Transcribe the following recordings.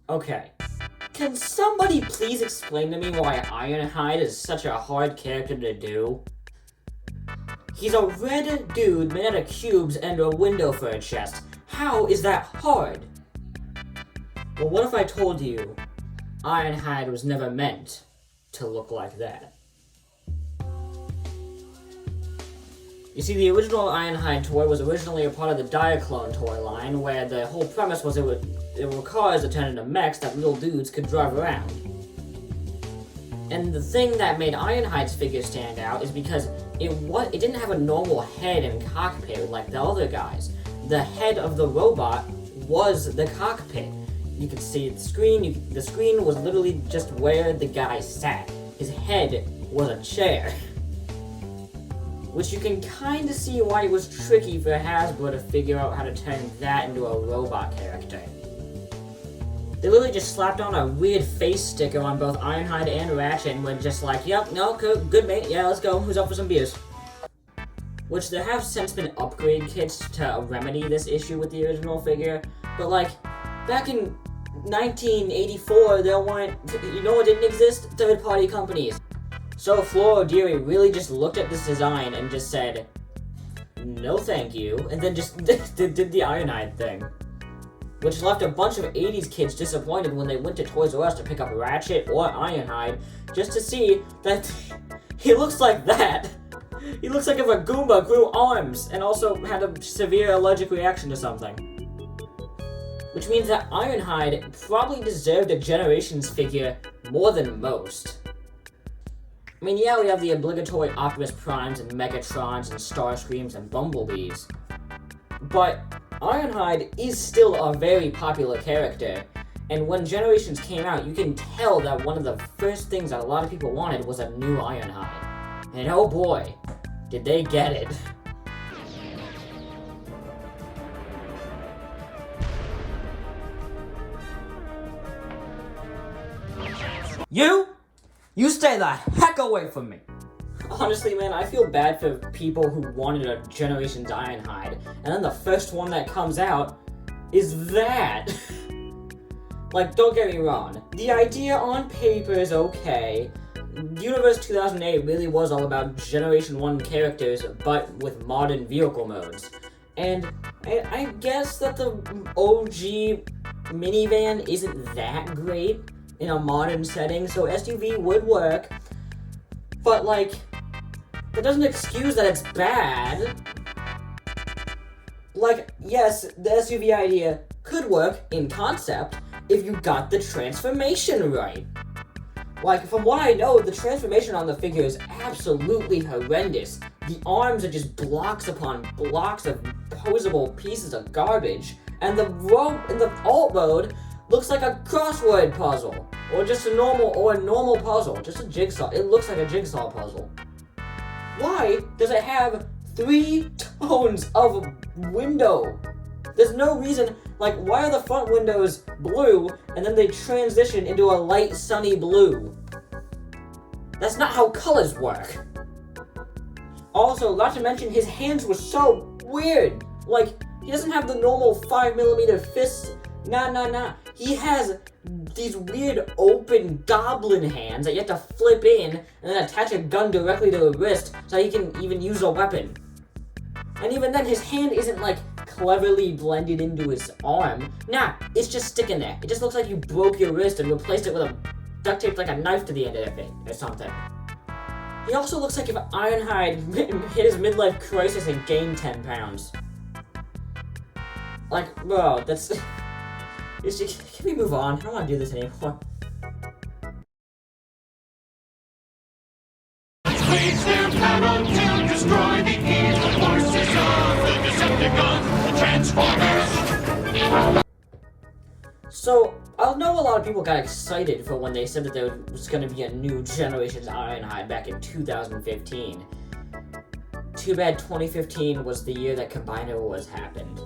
Okay. Can somebody please explain to me why Ironhide is such a hard character to do? He's a red dude made out of cubes and a window for a chest. How is that hard? Well, what if I told you Ironhide was never meant to look like that? You see, the original Ironhide toy was originally a part of the Diaclone toy line, where the whole premise was it were cars that turned into mechs that little dudes could drive around. And the thing that made Ironhide's figure stand out is because it didn't have a normal head and cockpit like the other guys. The head of the robot was the cockpit. You could see the screen. The screen was literally just where the guy sat. His head was a chair. Which you can kind of see why it was tricky for Hasbro to figure out how to turn that into a robot character. They literally just slapped on a weird face sticker on both Ironhide and Ratchet and were just like, yep, no, good mate, yeah, let's go, who's up for some beers? Which there have since been upgrade kits to remedy this issue with the original figure, but like, back in 1984, there weren't, you know what didn't exist? Third-party companies. So Floro Deary really just looked at this design and just said, no thank you, and then just did the Ironhide thing. Which left a bunch of 80s kids disappointed when they went to Toys R Us to pick up Ratchet or Ironhide, just to see that he looks like that. He looks like if a Goomba grew arms and also had a severe allergic reaction to something. Which means that Ironhide probably deserved a Generations figure more than most. I mean, yeah, we have the obligatory Optimus Primes and Megatrons and Starscreams and Bumblebees, but Ironhide is still a very popular character, and when Generations came out, you can tell that one of the first things that a lot of people wanted was a new Ironhide. And oh boy, did they get it. You stay the heck away from me! Honestly, man, I feel bad for people who wanted a Generations Ironhide, and then the first one that comes out is that. Like, don't get me wrong, the idea on paper is okay. Universe 2008 really was all about Generation 1 characters, but with modern vehicle modes. And I guess that the OG minivan isn't that great in a modern setting, so SUV would work, but like, that doesn't excuse that it's bad. Like, yes, the SUV idea could work in concept if you got the transformation right. Like, from what I know, the transformation on the figure is absolutely horrendous. The arms are just blocks upon blocks of posable pieces of garbage, and the alt mode looks like a crossword puzzle, or just a normal puzzle, just a jigsaw. It looks like a jigsaw puzzle. Why does it have 3 tones of window? There's no reason, like, why are the front windows blue, and then they transition into a light sunny blue? That's not how colors work. Also, not to mention, his hands were so weird. Like, he doesn't have the normal 5mm fists. Nah. He has these weird open goblin hands that you have to flip in and then attach a gun directly to the wrist so he can even use a weapon. And even then, his hand isn't like cleverly blended into his arm. Nah, it's just sticking there. It just looks like you broke your wrist and replaced it with a duct tape like a knife to the end of it or something. He also looks like if Ironhide hit his midlife crisis and gained 10 pounds. Like, bro, that's... Can we move on? I don't want to do this anymore. Waves their power to destroy the evil forces of the Decepticons, the Transformers. So, I know a lot of people got excited for when they said that there was going to be a new Generations Ironhide back in 2015. Too bad 2015 was the year that Combiner Wars happened.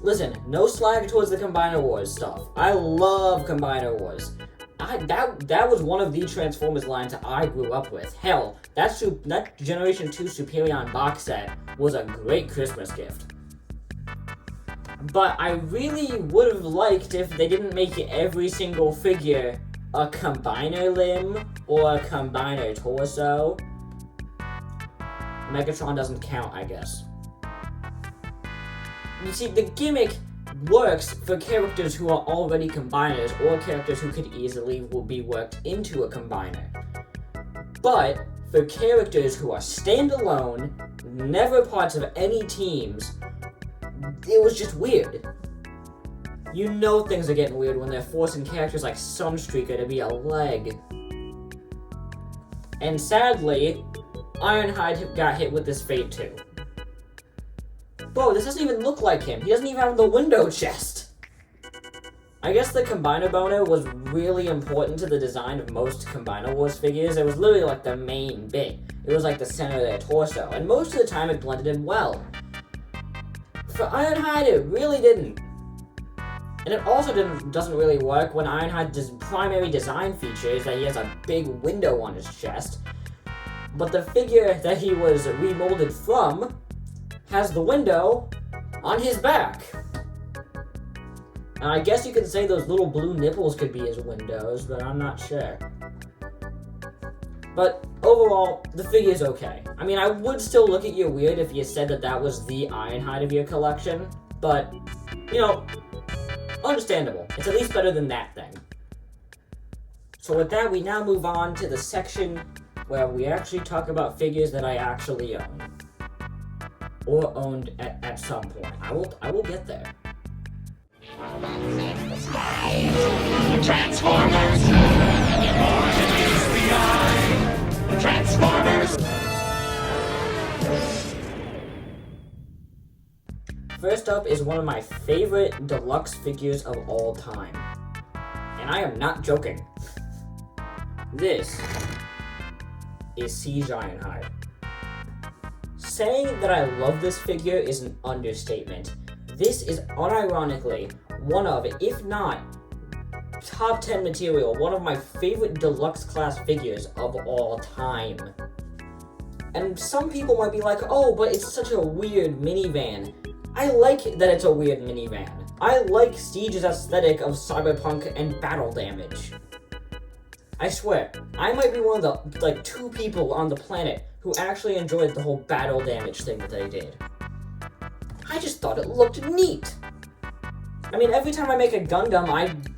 Listen, no slag towards the Combiner Wars stuff. I love Combiner Wars. That was one of the Transformers lines that I grew up with. Hell, that Generation 2 Superion box set was a great Christmas gift. But I really would have liked if they didn't make every single figure a combiner limb or a combiner torso. Megatron doesn't count, I guess. You see, the gimmick works for characters who are already combiners or characters who could easily be worked into a combiner. But for characters who are standalone, never parts of any teams, it was just weird. You know things are getting weird when they're forcing characters like Sunstreaker to be a leg. And sadly, Ironhide got hit with this fate too. Bro, this doesn't even look like him. He doesn't even have the window chest. I guess the Combiner Boner was really important to the design of most Combiner Wars figures. It was literally like the main bit. It was like the center of their torso. And most of the time it blended in well. For Ironhide, it really didn't. And it also doesn't really work when Ironhide's primary design feature is that he has a big window on his chest. But the figure that he was remolded from has the window on his back. And I guess you could say those little blue nipples could be his windows, but I'm not sure. But overall, the figure's okay. I mean, I would still look at you weird if you said that that was the Ironhide of your collection, but, you know, understandable. It's at least better than that thing. So with that, we now move on to the section where we actually talk about figures that I actually own. Or owned at some point. I will get there. Transformers! More than meets the eye! Transformers! First up is one of my favorite deluxe figures of all time. And I am not joking. This is Siege Ironhide. Saying that I love this figure is an understatement. This is unironically one of, if not top 10 material, one of my favorite deluxe class figures of all time. And some people might be like, oh, but it's such a weird minivan. I like that it's a weird minivan. I like Siege's aesthetic of cyberpunk and battle damage. I swear, I might be one of the, 2 people on the planet who actually enjoyed the whole battle damage thing that they did. I just thought it looked neat. I mean, every time I make a Gundam,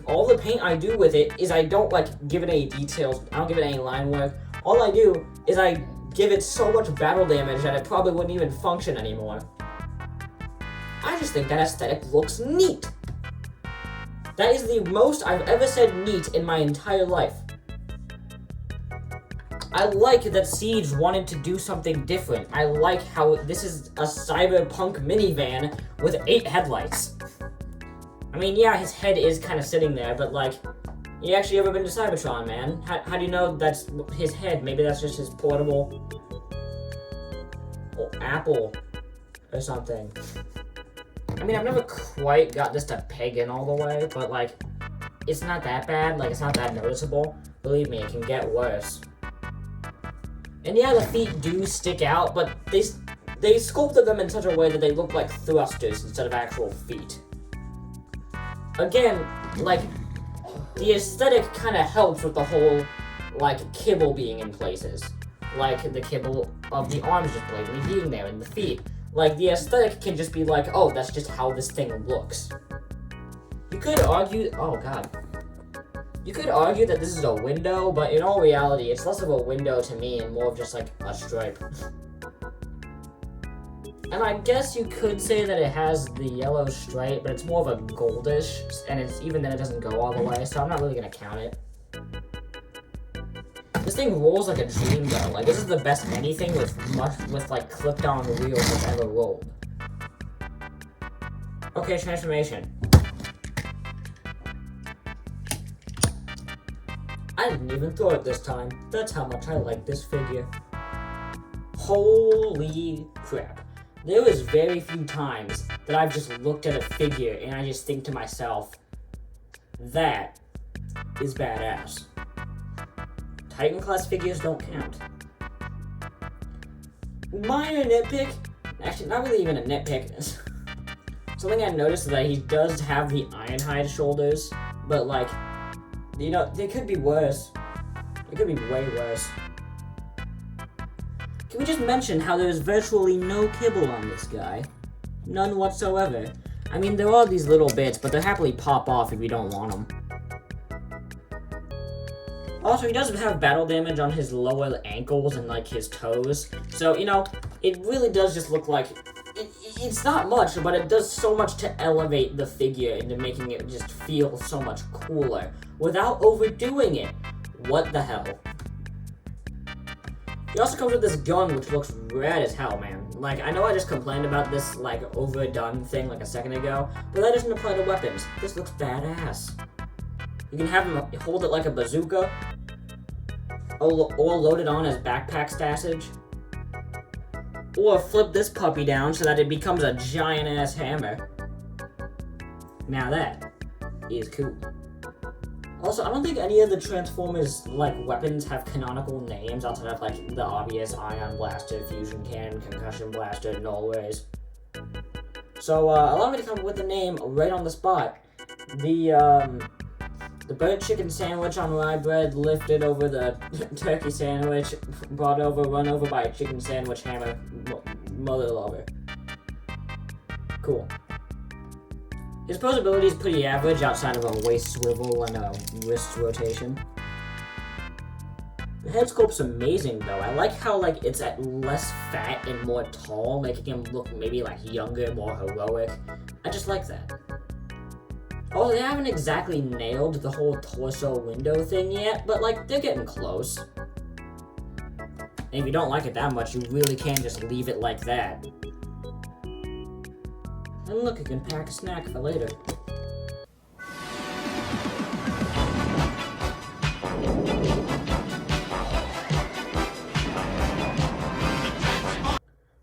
all the paint I do with it is I don't, give it any details. I don't give it any line work. All I do is I give it so much battle damage that it probably wouldn't even function anymore. I just think that aesthetic looks neat. That is the most I've ever said neat in my entire life. I like that Siege wanted to do something different. I like how this is a cyberpunk minivan with 8 headlights. I mean, yeah, his head is kind of sitting there, but you actually ever been to Cybertron, man? How do you know that's his head? Maybe that's just his portable apple or something. I mean, I've never quite got this to peg in all the way, but it's not that bad. It's not that noticeable. Believe me, it can get worse. And yeah, the feet do stick out, but they sculpted them in such a way that they look like thrusters instead of actual feet. Again, the aesthetic kind of helps with the whole, kibble being in places. The kibble of the arms just blatantly being there, and the feet. The aesthetic can just be oh, that's just how this thing looks. You could argue, oh god. You could argue that this is a window, but in all reality, it's less of a window to me and more of just a stripe. And I guess you could say that it has the yellow stripe, but it's more of a goldish, and even then it doesn't go all the way, so I'm not really gonna count it. This thing rolls like a dream though. This is the best anything with clipped on wheels that's ever rolled. Okay, transformation. I didn't even throw it this time. That's how much I like this figure. Holy crap. There was very few times that I've just looked at a figure and I just think to myself, that is badass. Titan class figures don't count. Minor nitpick, actually not really even a nitpick. something I noticed is that he does have the Ironhide shoulders, but like, you know, they could be worse. It could be way worse. Can we just mention how there's virtually no kibble on this guy? None whatsoever. I mean, there are these little bits, but they happily pop off if you don't want them. Also, he does have battle damage on his lower ankles and, like, his toes. So, you know, it really does just look like... It's not much, but it does so much to elevate the figure into making it just feel so much cooler without overdoing it. What the hell? He also comes with this gun, which looks rad as hell, man. Like, I know I just complained about this, like, overdone thing like a second ago, but that doesn't apply to weapons. This looks badass. You can have him hold it like a bazooka, or load it on as backpack stassage, or flip this puppy down so that it becomes a giant-ass hammer. Now that is cool. Also, I don't think any of the Transformers, like, weapons have canonical names outside of, like, the obvious Ion Blaster, Fusion Cannon, Concussion Blaster, Null Rays. So, allow me to come up with a name right on the spot. The burnt chicken sandwich on rye bread lifted over the turkey sandwich, run over by a chicken sandwich hammer, mother lover. Cool. His posability is pretty average outside of a waist swivel and a wrist rotation. The head sculpt's amazing though. I like how like it's at less fat and more tall, making him look maybe like younger, more heroic. I just like that. Oh, they haven't exactly nailed the whole torso window thing yet, but like they're getting close. And if you don't like it that much, you really can just leave it like that. And look, you can pack a snack for later.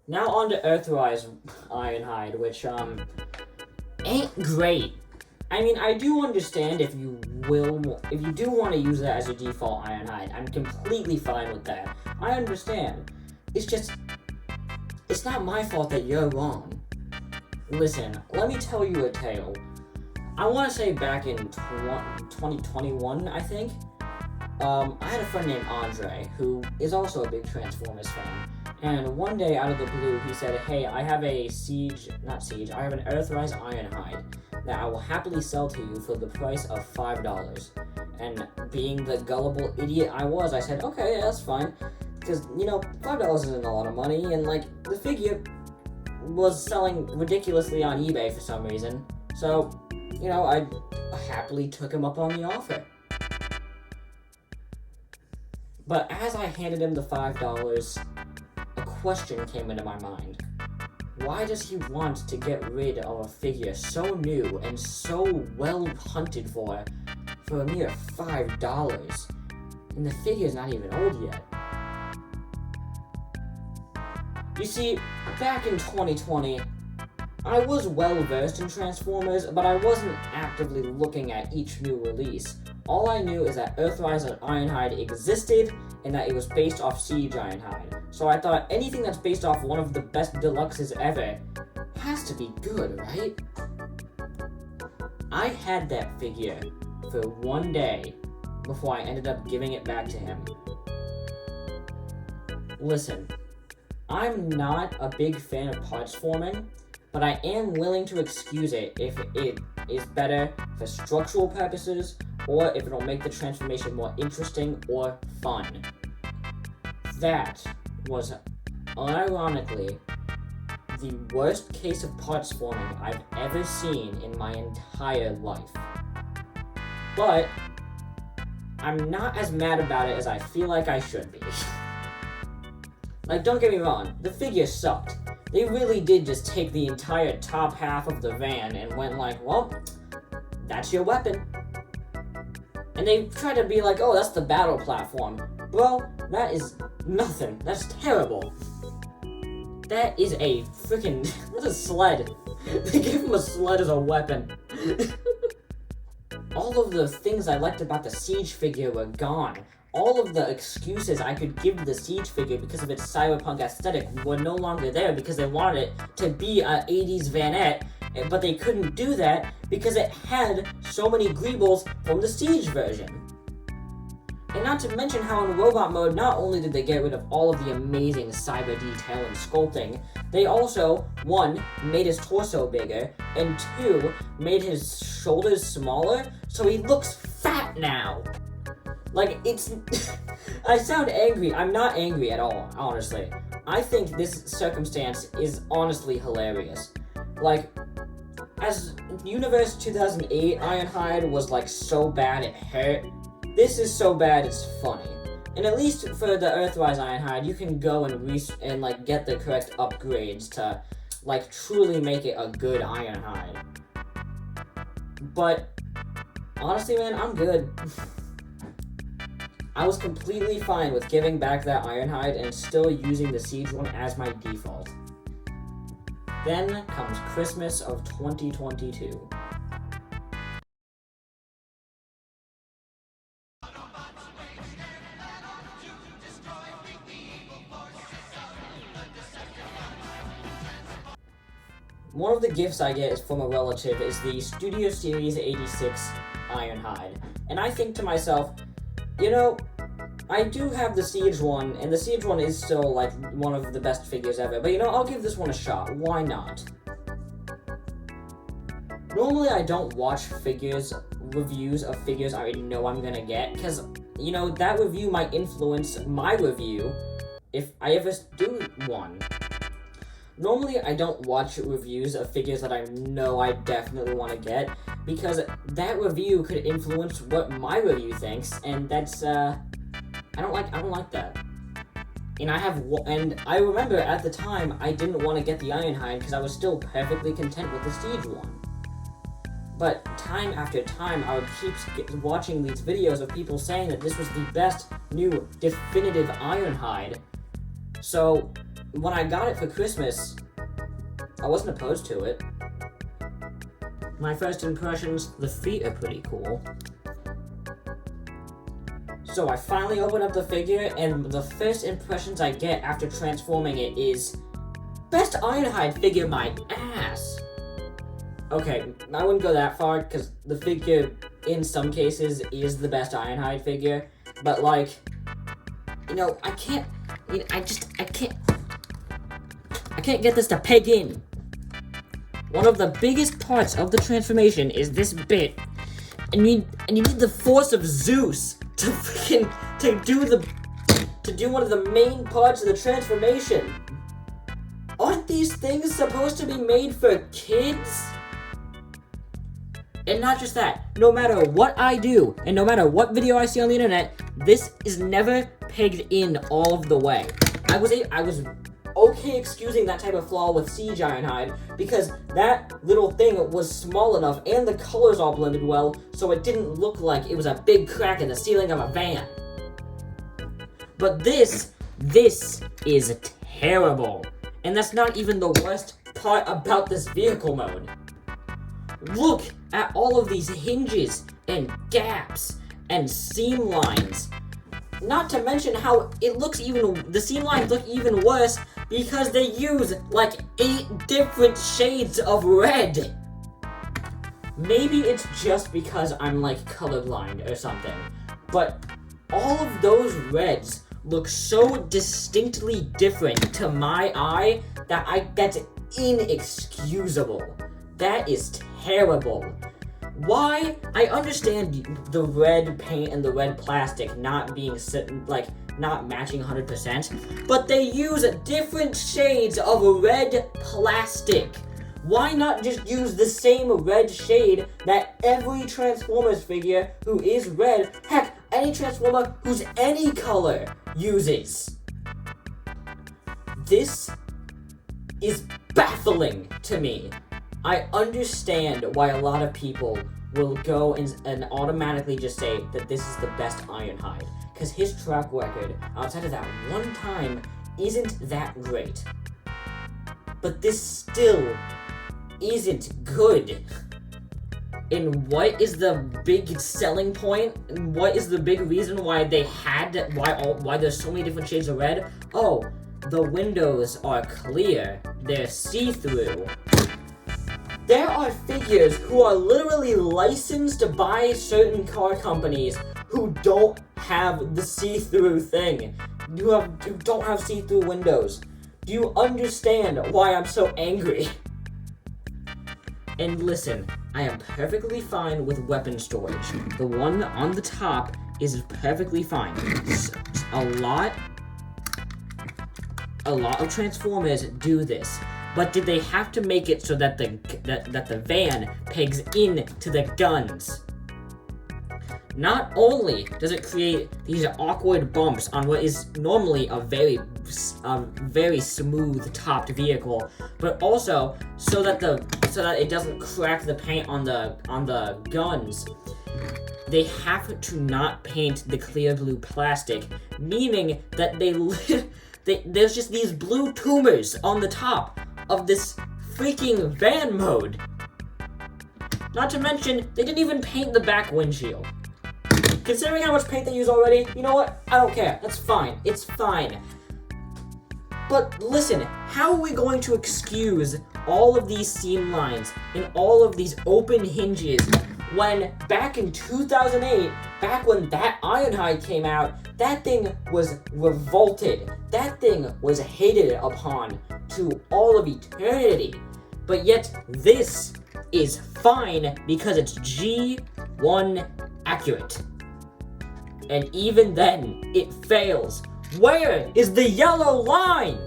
Now on to Earthrise Ironhide, which, ain't great. I mean, I do understand if you do want to use that as your default Ironhide. I'm completely fine with that. I understand. It's just, it's not my fault that you're wrong. Listen, let me tell you a tale. I want to say back in 2021, I think, I had a friend named Andre, who is also a big Transformers fan, and one day out of the blue, he said, hey, I have a I have an Earthrise Ironhide that I will happily sell to you for the price of $5. And being the gullible idiot I was, I said, okay, yeah, that's fine, because, you know, $5 isn't a lot of money, and, like, the figure was selling ridiculously on eBay for some reason, so, you know, I happily took him up on the offer. But as I handed him the $5, a question came into my mind. Why does he want to get rid of a figure so new and so well hunted for a mere $5? And the figure's not even old yet. You see, back in 2020, I was well versed in Transformers, but I wasn't actively looking at each new release. All I knew is that Earthrise Ironhide existed, and that it was based off Siege Ironhide. So I thought anything that's based off one of the best deluxes ever has to be good, right? I had that figure for one day before I ended up giving it back to him. Listen, I'm not a big fan of parts forming, but I am willing to excuse it if it is better for structural purposes or if it'll make the transformation more interesting or fun. That was, unironically, the worst case of parts forming I've ever seen in my entire life. But I'm not as mad about it as I feel like I should be. Like, don't get me wrong, the figure sucked. They really did just take the entire top half of the van and went like, well, that's your weapon. And they tried to be like, oh, that's the battle platform. Bro, that is nothing. That's terrible. That is a freaking, that's a sled. They gave him a sled as a weapon. All of the things I liked about the Siege figure were gone. All of the excuses I could give the Siege figure because of its cyberpunk aesthetic were no longer there because they wanted it to be an 80s vanette, but they couldn't do that because it had so many greebles from the Siege version. And not to mention how in robot mode, not only did they get rid of all of the amazing cyber detail and sculpting, they also, 1, made his torso bigger, and 2, made his shoulders smaller, so he looks fat now. Like, it's... I sound angry. I'm not angry at all, honestly. I think this circumstance is honestly hilarious. Like, as Universe 2008 Ironhide was, like, so bad it hurt, this is so bad it's funny. And at least for the Earthrise Ironhide, you can go and like, get the correct upgrades to, like, truly make it a good Ironhide. But, honestly, man, I'm good. I was completely fine with giving back that Ironhide and still using the Siege one as my default. Then comes Christmas of 2022. One of the gifts I get from a relative is the Studio Series 86 Ironhide. And I think to myself, you know, I do have the Siege one, and the Siege one is still, like, one of the best figures ever, but you know, I'll give this one a shot. Why not? Normally, I don't watch reviews of figures I already know I'm gonna get, because, you know, that review might influence my review if I ever do one. Normally, I don't watch reviews of figures that I know I definitely want to get, because that review could influence what my review thinks, and that's, I don't like that. And I remember at the time, I didn't want to get the Ironhide because I was still perfectly content with the Siege one. But time after time, I would keep watching these videos of people saying that this was the best, new, definitive Ironhide. So, when I got it for Christmas, I wasn't opposed to it. My first impressions, the feet are pretty cool. So I finally open up the figure, and the first impressions I get after transforming it is, best Ironhide figure, my ass! Okay, I wouldn't go that far, because the figure, in some cases, is the best Ironhide figure, but, like, you know, I can't get this to peg in. One of the biggest parts of the transformation is this bit, and you need the force of Zeus to do one of the main parts of the transformation. Aren't these things supposed to be made for kids? And not just that, no matter what I do, and no matter what video I see on the internet, this is never pegged in all of the way. I was okay excusing that type of flaw with Siege Ironhide, because that little thing was small enough and the colors all blended well, so it didn't look like it was a big crack in the ceiling of a van. But this is terrible. And that's not even the worst part about this vehicle mode. Look at all of these hinges and gaps and seam lines. Not to mention how the seam lines look even worse because they use like 8 different shades of red. Maybe it's just because I'm like colorblind or something, but all of those reds look so distinctly different to my eye that's inexcusable. That is terrible. Why? I understand the red paint and the red plastic not being not matching 100%, but they use different shades of red plastic. Why not just use the same red shade that every Transformers figure who is red, heck, any Transformer who's any color uses? This is baffling to me. I understand why a lot of people will go and automatically just say that this is the best Ironhide, because his track record, outside of that one time, isn't that great. But this still isn't good. And what is the big selling point? And what is the big reason why why there's so many different shades of red? Oh, the windows are clear. They're see-through. There are figures who are literally licensed by certain car companies who don't have the see-through thing. Who don't have see-through windows. Do you understand why I'm so angry? And listen, I am perfectly fine with weapon storage. The one on the top is perfectly fine. A lot of Transformers do this. But did they have to make it so that the van pegs into the guns? Not only does it create these awkward bumps on what is normally a very smooth topped vehicle, but also so that it doesn't crack the paint on the guns, they have to not paint the clear blue plastic, meaning that there's just these blue tumors on the top of this freaking van mode. Not to mention, they didn't even paint the back windshield. Considering how much paint they use already, you know what? I don't care. That's fine. It's fine. But listen, how are we going to excuse all of these seam lines and all of these open hinges when back in 2008, back when that Ironhide came out, that thing was revolted. That thing was hated upon to all of eternity. But yet, this is fine because it's G1 accurate. And even then, it fails. Where is the yellow line?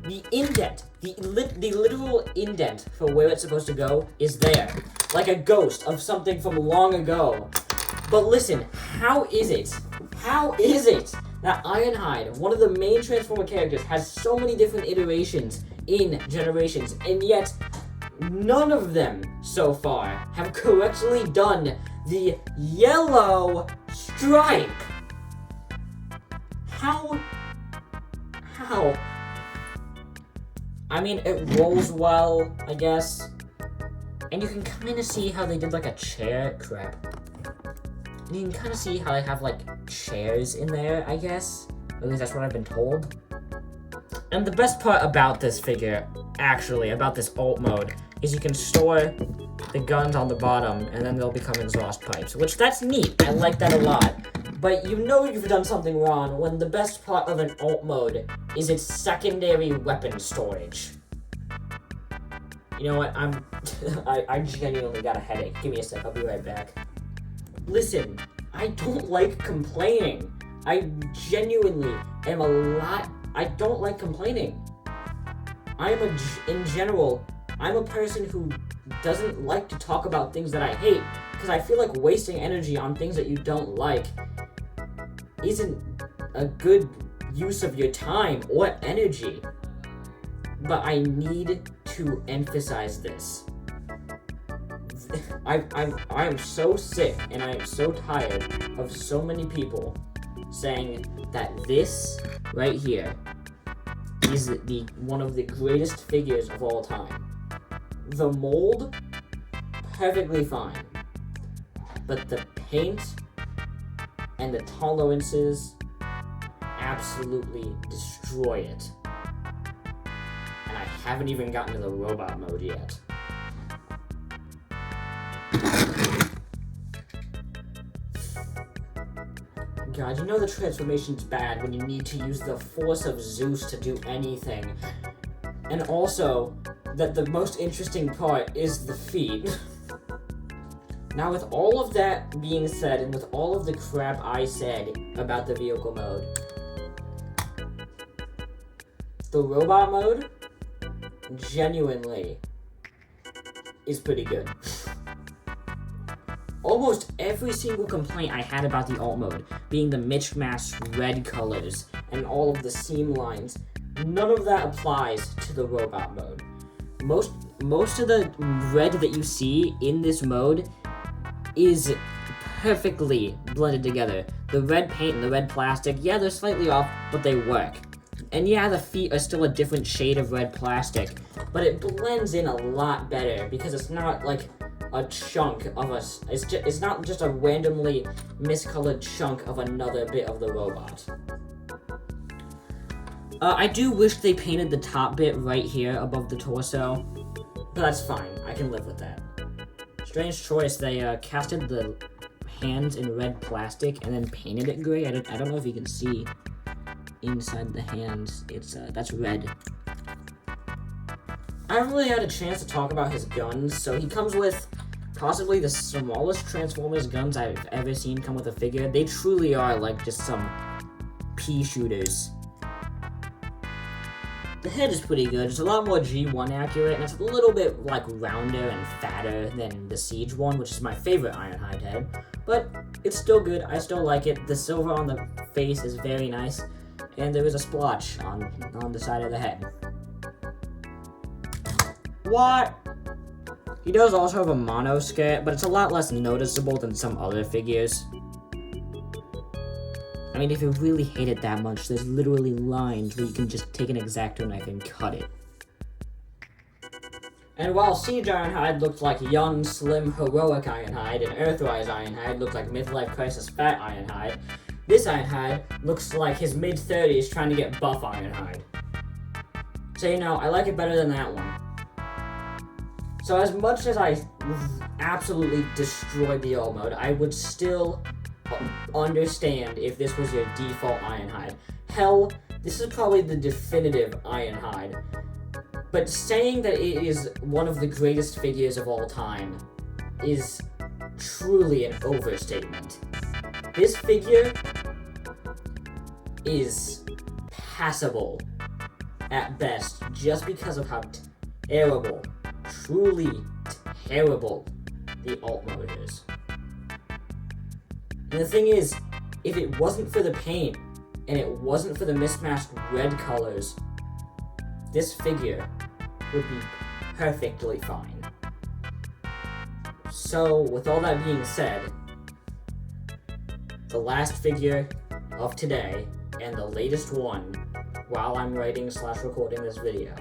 The indent, the literal indent for where it's supposed to go is there. Like a ghost of something from long ago. But listen, how is it that Ironhide, one of the main Transformer characters, has so many different iterations in generations, and yet none of them so far have correctly done the yellow stripe? How? I mean, it rolls well, I guess. And you can kind of see how they did like a chair. Crap. And you can kind of see how they have like chairs in there, I guess. At least that's what I've been told. And the best part about this figure, actually, about this alt mode, is you can store the guns on the bottom, and then they'll become exhaust pipes, which that's neat. I like that a lot. But you know you've done something wrong when the best part of an alt mode is its secondary weapon storage. You know what, I genuinely got a headache. Give me a sec, I'll be right back. Listen, I don't like complaining. I genuinely am I don't like complaining. In general, I'm a person who doesn't like to talk about things that I hate, because I feel like wasting energy on things that you don't like isn't a good use of your time or energy. But I need to emphasize this. I am so sick and I am so tired of so many people saying that this right here is one of the greatest figures of all time. The mold, perfectly fine. But the paint and the tolerances absolutely destroy it. And I haven't even gotten to the robot mode yet. God, you know the transformation's bad when you need to use the force of Zeus to do anything. And also, that the most interesting part is the feet. Now, with all of that being said, and with all of the crap I said about the vehicle mode, the robot mode, genuinely, is pretty good. Almost every single complaint I had about the alt mode, being the mismatched red colors and all of the seam lines, none of that applies to the robot mode. Most of the red that you see in this mode is perfectly blended together. The red paint and the red plastic, yeah, they're slightly off, but they work. And yeah, the feet are still a different shade of red plastic, but it blends in a lot better because it's not like a chunk of it's not just a randomly miscolored chunk of another bit of the robot. I do wish they painted the top bit right here above the torso. But that's fine. I can live with that. Strange choice. They casted the hands in red plastic and then painted it gray. I don't know if you can see inside the hands. It's that's red. I haven't really had a chance to talk about his guns, so he comes with possibly the smallest Transformers guns I've ever seen come with a figure. They truly are like just some pea shooters. The head is pretty good. It's a lot more G1 accurate, and it's a little bit like rounder and fatter than the Siege one, which is my favorite Ironhide head. But it's still good. I still like it. The silver on the face is very nice, and there is a splotch on the side of the head. What? He does also have a mono skirt, but it's a lot less noticeable than some other figures. I mean, if you really hate it that much, there's literally lines where you can just take an X-Acto knife and cut it. And while Siege Ironhide looked like young, slim, heroic Ironhide, and Earthrise Ironhide looked like midlife crisis fat Ironhide, this Ironhide looks like his mid-30s trying to get buff Ironhide. So, you know, I like it better than that one. So as much as I absolutely destroyed the old mode, I would still understand if this was your default Ironhide. Hell, this is probably the definitive Ironhide. But saying that it is one of the greatest figures of all time is truly an overstatement. This figure is passable at best just because of how terrible, truly terrible the alt mode is. And the thing is, if it wasn't for the paint, and it wasn't for the mismatched red colors, this figure would be perfectly fine. So, with all that being said, the last figure of today, and the latest one, while I'm writing/recording this video,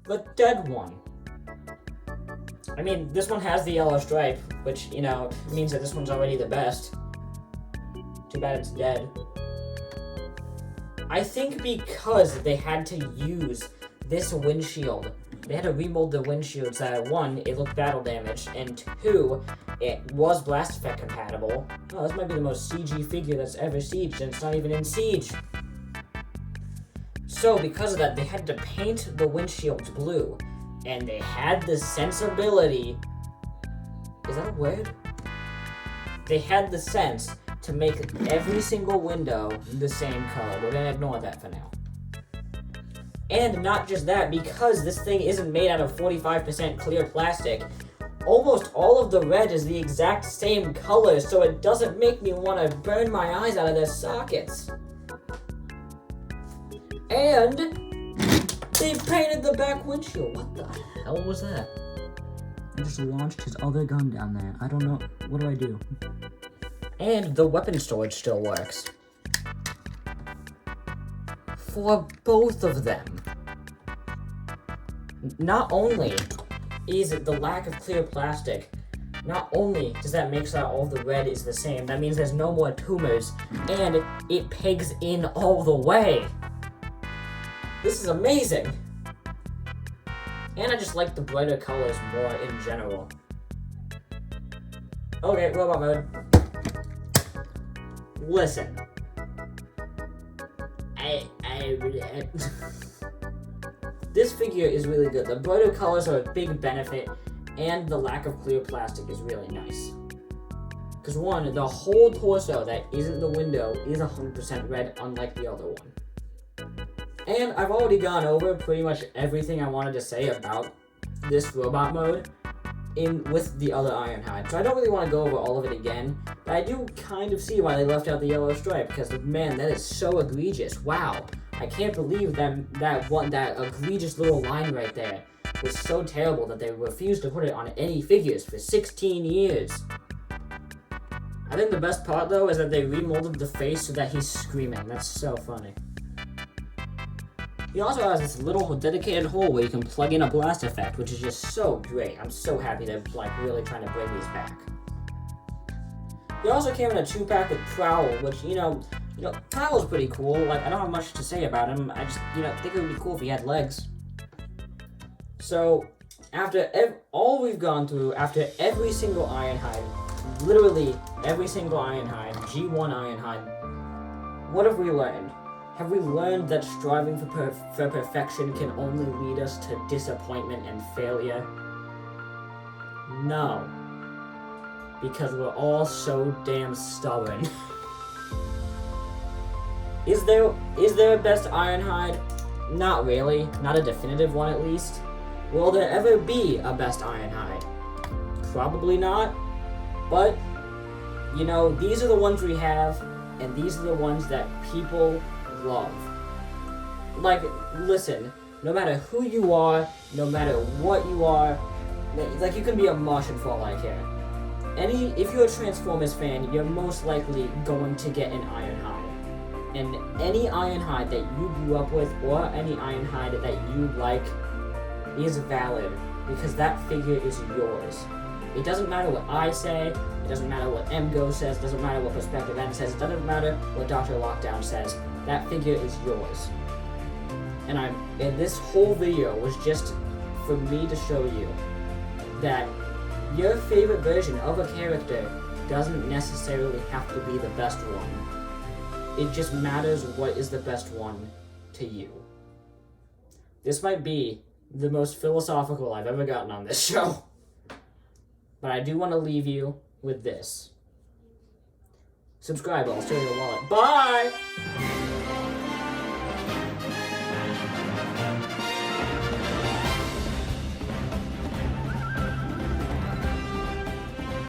the dead one. I mean, this one has the yellow stripe, which, you know, means that this one's already the best. Too bad it's dead. I think because they had to use this windshield, they had to remold the windshield so that 1, it looked battle damaged, and 2, it was blast effect compatible. Oh, this might be the most CG figure that's ever sieged, and it's not even in Siege. So, because of that, they had to paint the windshields blue, and they had the sensibility... Is that a word? They had the sense to make every single window the same color. We're gonna ignore that for now. And not just that, because this thing isn't made out of 45% clear plastic, almost all of the red is the exact same color, so it doesn't make me want to burn my eyes out of their sockets. And they painted the back windshield. What the hell was that? I just launched his other gun down there. I don't know. What do I do? And the weapon storage still works. For both of them. Not only is it the lack of clear plastic, not only does that make so that all the red is the same, that means there's no more tumors, and it pegs in all the way. This is amazing! And I just like the brighter colors more in general. Okay, robot mode. Listen. This figure is really good. The brighter colors are a big benefit, and the lack of clear plastic is really nice. Because 1, the whole torso that isn't the window is 100% red, unlike the other one. And I've already gone over pretty much everything I wanted to say about this robot mode with the other Ironhide. So I don't really want to go over all of it again, but I do kind of see why they left out the yellow stripe, because man, that is so egregious. Wow. I can't believe that egregious little line right there was so terrible that they refused to put it on any figures for 16 years. I think the best part though is that they remolded the face so that he's screaming. That's so funny. He also has this little dedicated hole where you can plug in a blast effect, which is just so great. I'm so happy they're like really trying to bring these back. He also came in a 2-pack with Prowl, which, Prowl's pretty cool. Like, I don't have much to say about him. I just, think it would be cool if he had legs. So, after all we've gone through, after every single Ironhide, literally every single Ironhide, G1 Ironhide, what have we learned? Have we learned that striving for perfection can only lead us to disappointment and failure? No. Because we're all so damn stubborn. Is there a best Ironhide? Not really. Not a definitive one, at least. Will there ever be a best Ironhide? Probably not. But, these are the ones we have, and these are the ones that people love. Like, listen, no matter who you are, no matter what you are, like, you can be a Martian for all I care. If you're a Transformers fan, you're most likely going to get an Ironhide. And any Ironhide that you grew up with, or any Ironhide that you like, is valid, because that figure is yours. It doesn't matter what I say, it doesn't matter what MGO says, it doesn't matter what Perspective N says, it doesn't matter what Dr. Lockdown says. That figure is yours. And this whole video was just for me to show you that your favorite version of a character doesn't necessarily have to be the best one. It just matters what is the best one to you. This might be the most philosophical I've ever gotten on this show. But I do want to leave you with this. Subscribe, I'll show you a wallet. Bye!